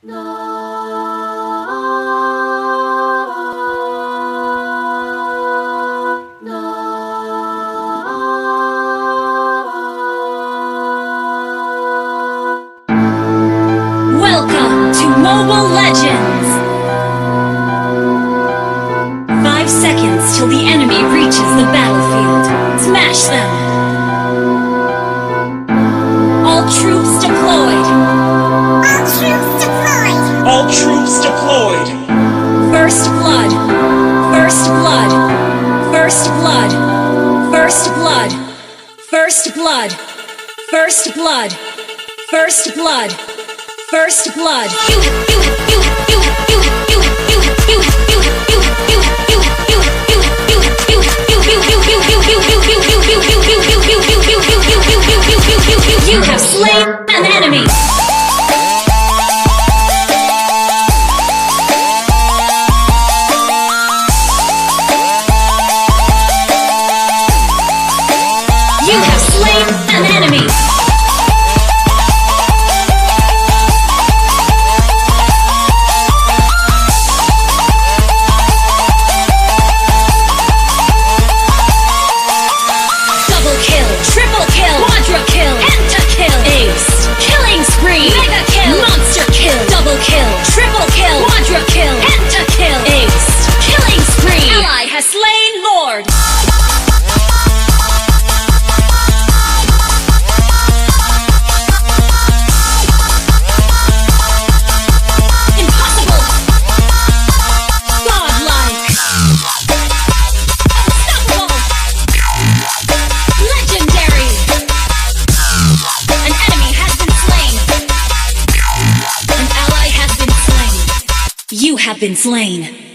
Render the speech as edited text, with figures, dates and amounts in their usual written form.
Welcome to Mobile Legends! 5 seconds till the enemy reaches the battlefield. Smash them! All troops deployed! All troops deployed! All troops deployed! First blood! First blood! First blood! First blood! First blood! First blood! First blood! First blood! You have slain an enemy! You have slain an enemy! Double kill, triple kill, quadra kill, pentakill, ace, killing spree, mega kill, monster kill, double kill, triple kill, quadra kill, pentakill, ace, killing spree. Ally has slain Lord. Impossible. Godlike. Unstoppable. Legendary. An enemy has been slain. An ally has been slain. You have been slain.